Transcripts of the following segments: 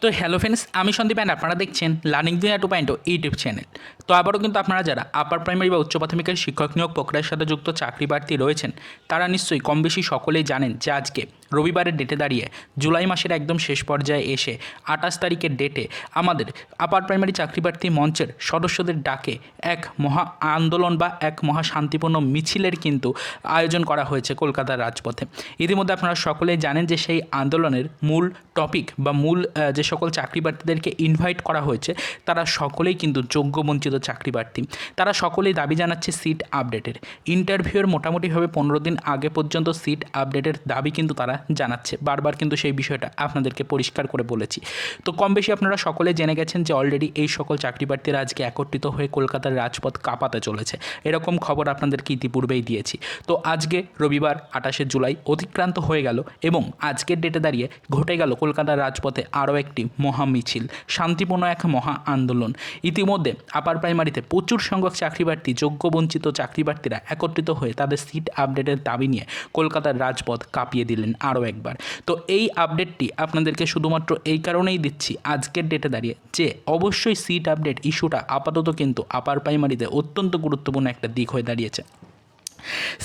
তো hello friends, আমি Sandeep and আপনারা দেখছেন লার্নিং দুনিয়া 2.0 ইউটিউব চ্যানেল। তো আবারও কিন্তু আপনারা যারা আপার প্রাইমারি বা উচ্চ প্রাথমিকের শিক্ষক নিয়োগ প্রক্রিয়ার সাথে যুক্ত চাকরি প্রার্থী রয়েছেন, তারা নিশ্চয়ই কম বেশি সকলেই জানেন যে আজকে রবিবারের ডেটে দাঁড়িয়ে জুলাই মাসের একদম শেষ পর্যায়ে এসে 28 তারিখের ডেটে আমাদের আপার প্রাইমারি চাকরি প্রার্থী মঞ্চের সদস্যদের ডাকে এক মহা আন্দোলন বা এক মহা শান্তিপূর্ণ মিছিলের কিন্তু আয়োজন করা হয়েছে কলকাতার রাজপথে। ইতিমধ্যে আপনারা সকলেই জানেন যে সেই আন্দোলনের মূল টপিক বা মূল যে সকল চাকরি প্রার্থীদেরকে ইনভাইট করা হয়েছে তারা সকলেই কিন্তু যোগ্য বঞ্চিত চাকরি প্রার্থী। তারা সকলেই দাবি জানাচ্ছে সিট আপডেটের। ইন্টারভিউয়ের মোটামুটিভাবে 15 দিন আগে পর্যন্ত সিট আপডেটের দাবি কিন্তু তারা জানাচ্ছে। বারবার কিন্তু সেই বিষয়টা আপনাদেরকে পরিষ্কার করে বলেছি। তো কম বেশি আপনারা সকলে জেনে গেছেন যে অলরেডি এই সকল চাকরি প্রার্থীরা আজকে একত্রিত হয়ে কলকাতার রাজপথ কাঁপাতে চলেছে, এরকম খবর আপনাদেরকে ইতিপূর্বেই দিয়েছি। তো আজকে রবিবার 28শে জুলাই অতিক্রান্ত হয়ে গেল এবং আজকের ডেটে দাঁড়িয়ে ঘটে গেল কলকাতার রাজপথে আরও একটি মহা মিছিল, শান্তিপূর্ণ এক মহা আন্দোলন। ইতিমধ্যে আপার প্রাইমারিতে প্রচুর সংখ্যক চাকরি প্রার্থী, যোগ্য বঞ্চিত চাকরি প্রার্থীরা একত্রিত হয়ে তাদের সিট আপডেটের দাবি নিয়ে কলকাতার রাজপথ কাঁপিয়ে দিলেন আরও একবার। তো এই আপডেটটি আপনাদেরকে শুধুমাত্র এই কারণেই দিচ্ছি আজকের ডেটে দাঁড়িয়ে যে অবশ্যই সিট আপডেট ইস্যুটা আপাতত কিন্তু আপার প্রাইমারিতে অত্যন্ত গুরুত্বপূর্ণ একটা দিক হয়ে দাঁড়িয়েছে।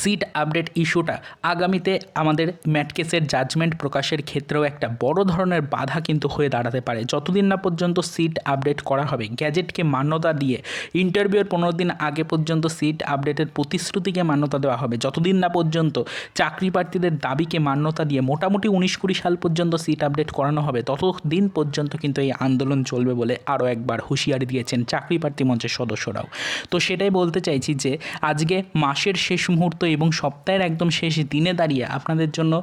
সিট আপডেট ইস্যুটা আগামীতে আমাদের ম্যাটকেসের জাজমেন্ট প্রকাশের ক্ষেত্রেও একটা বড় ধরনের বাধা কিন্তু হয়ে দাঁড়াতে পারে। যতদিন না পর্যন্ত সিট আপডেট করা হবে, গ্যাজেটকে মান্যতা দিয়ে ইন্টারভিউয়ের 15 দিন আগে পর্যন্ত সিট আপডেটের প্রতিশ্রুতিকে মান্যতা দেওয়া হবে, যতদিন না পর্যন্ত চাকরি প্রার্থীদের দাবিকে মান্যতা দিয়ে মোটামুটি 19-20 সাল পর্যন্ত সিট আপডেট করানো হবে, ততদিন পর্যন্ত কিন্তু এই আন্দোলন চলবে বলে আরও একবার হুঁশিয়ারি দিয়েছেন চাকরি প্রার্থী মঞ্চের সদস্যরাও। তো সেটাই বলতে চাইছি যে আজকে মাসের শেষ মুহূর্ত এবং সপ্তাহের একদম শেষ দিনে দাঁড়িয়ে আপনাদের জন্য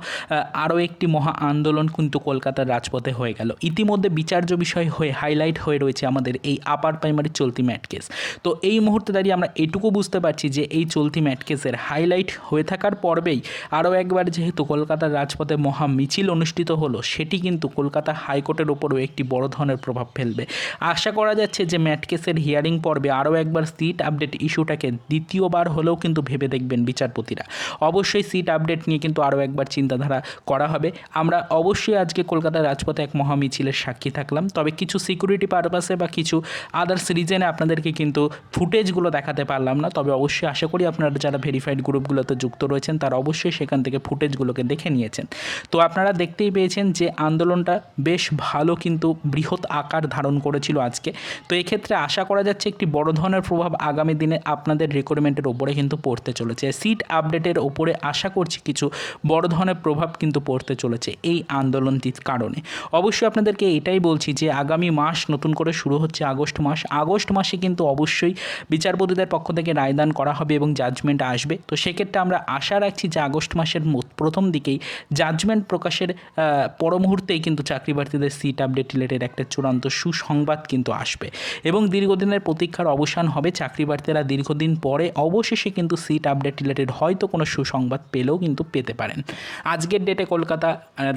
আরও একটি মহা আন্দোলন কিন্তু কলকাতার রাজপথে হয়ে গেল। ইতিমধ্যে বিচার্য বিষয় হয়ে হাইলাইট হয়ে রয়েছে আমাদের এই আপার প্রাইমারি চলতি ম্যাট কেস। তো এই মুহূর্তে দাঁড়িয়ে আমরা এটুকু বুঝতে পারছি যে এই চলতি ম্যাট কেসের হাইলাইট হয়ে থাকার পর্বেই আরও একবার যেহেতু কলকাতার রাজপথে মহা মিছিল অনুষ্ঠিত হলো, সেটি কিন্তু কলকাতা হাইকোর্টের ওপরও একটি বড় ধরনের প্রভাব ফেলবে। আশা করা যাচ্ছে যে ম্যাট কেসের হিয়ারিং পর্বে আরও একবার সিট আপডেট ইস্যুটাকে দ্বিতীয়বার হলেও কিন্তু ভেবে দেখবেন বিচারপতিরা। অবশ্যই সিট আপডেট নিয়ে কিন্তু আরও একবার চিন্তাধারা করা হবে। আমরা অবশ্যই আজকে কলকাতার রাজপথে এক মহা মিছিলের সাক্ষী থাকলাম, তবে কিছু সিকিউরিটি পারপাসে বা কিছু আদার্স রিজনে আপনাদেরকে কিন্তু ফুটেজগুলো দেখাতে পারলাম না। তবে অবশ্যই আশা করি আপনারা যারা ভেরিফাইড গ্রুপগুলোতে যুক্ত রয়েছেন তারা অবশ্যই সেখান থেকে ফুটেজগুলোকে দেখে নিয়েছেন। তো আপনারা দেখতেই পেয়েছেন যে আন্দোলনটা বেশ ভালো কিন্তু বৃহৎ আকার ধারণ করেছিল আজকে। তো এক্ষেত্রে আশা করা যাচ্ছে একটি বড় ধরনের প্রভাব আগামী দিনে আপনাদের রিক্রুটমেন্টের ওপরে কিন্তু পড়তে চলেছে। সিট আপডেটের ওপরে আশা করছি কিছু বড় ধরনের প্রভাব কিন্তু পড়তে চলেছে এই আন্দোলনটির কারণে। অবশ্যই আপনাদেরকে এটাই বলছি যে আগামী মাস নতুন করে শুরু হচ্ছে আগস্ট মাসে কিন্তু অবশ্যই বিচারপতিদের পক্ষ থেকে রায়দান করা হবে এবং জাজমেন্ট আসবে। তো সেক্ষেত্রে আমরা আশা রাখছি যে আগস্ট মাসের প্রথম দিকেই জাজমেন্ট প্রকাশের পর মুহূর্তেই কিন্তু চাকরি প্রার্থীদের সিট আপডেট রিলেটেড একটা চূড়ান্ত সুসংবাদ কিন্তু আসবে এবং দীর্ঘদিনের প্রতীক্ষার অবসান হবে। চাকরি প্রার্থীরা দীর্ঘদিন পরে অবশেষে কিন্তু সিট আপডেট রিলেটেড হয়তো কোনো সুসংবাদ পেলেও কিন্তু পেতে পারেন। আজকের ডেটে কলকাতা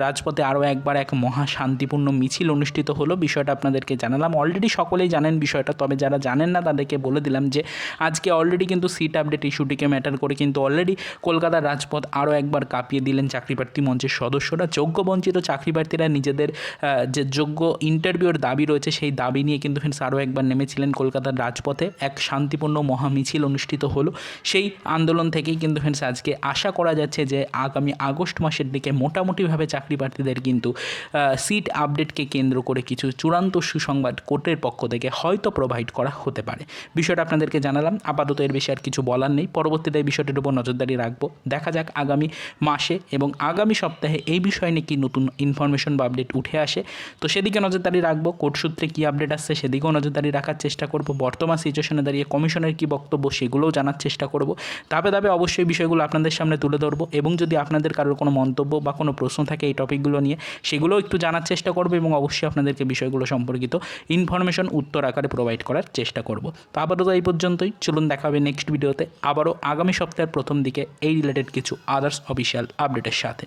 রাজপথে আরও একবার এক মহা শান্তিপূর্ণ মিছিল অনুষ্ঠিত হলো, বিষয়টা আপনাদেরকে জানালাম। অলরেডি সকলেই জানেন বিষয়টা, তবে যারা জানেন না তাদেরকে বলে দিলাম যে আজকে অলরেডি কিন্তু সিট আপডেট ইস্যুটিকে ম্যাটার করে কিন্তু অলরেডি কলকাতার রাজপথ আরও একবার কাঁপিয়ে দিলেন চাকরি প্রার্থী মঞ্চের সদস্যরা। যোগ্য বঞ্চিত চাকরি প্রার্থীরা নিজেদের যে যোগ্য ইন্টারভিউর দাবি রয়েছে সেই দাবি নিয়ে কিন্তু আরও একবার নেমেছিলেন কলকাতার রাজপথে। এক শান্তিপূর্ণ মহা মিছিল অনুষ্ঠিত হলো। সেই আন্দোলন থেকেই কিন্তু আজকে আশা করা যাচ্ছে যে আগামী আগস্ট মাসের দিকে মোটামুটিভাবে চাকরি প্রার্থীদের কিন্তু সিট আপডেটকে কেন্দ্র করে কিছু চূড়ান্ত সুসংবাদ কোর্টের পক্ষ থেকে হয়তো প্রোভাইড করা হতে পারে। বিষয়টা আপনাদেরকে জানালাম। আপাতত এর বেশি আর কিছু বলার নেই। পরবর্তীতে এই বিষয়টির উপর নজরদারি রাখবো। দেখা যাক আগামী মাসে এবং আগামী সপ্তাহে এই বিষয় নিয়ে কি নতুন ইনফরমেশন বা আপডেট উঠে আসে। তো সেদিকে নজরদারি রাখবো। কোর্ট সূত্রে কী আপডেট আসছে সেদিকেও নজরদারি রাখার চেষ্টা করব। বর্তমান সিচুয়েশনে দাঁড়িয়ে কমিশনের কী বক্তব্য সেগুলোও জানার চেষ্টা করব। ধাপে ধাপে অবশ্যই বিষয়গুলো আপনাদের সামনে তুলে ধরবো এবং যদি আপনাদের কারোর কোনো মন্তব্য বা কোনো প্রশ্ন থাকে এই টপিকগুলো নিয়ে সেগুলোও একটু জানার চেষ্টা করবো এবং অবশ্যই আপনাদেরকে বিষয়গুলো সম্পর্কিত ইনফরমেশন উত্তর আকারে প্রোভাইড করার চেষ্টা করব। তো আপাতত এই পর্যন্তই। চলুন দেখা হবে নেক্সট ভিডিওতে আবারও আগামী সপ্তাহের প্রথম দিকে এই রিলেটেড কিছু আদার্স অফিসিয়াল আপডেটের সাথে।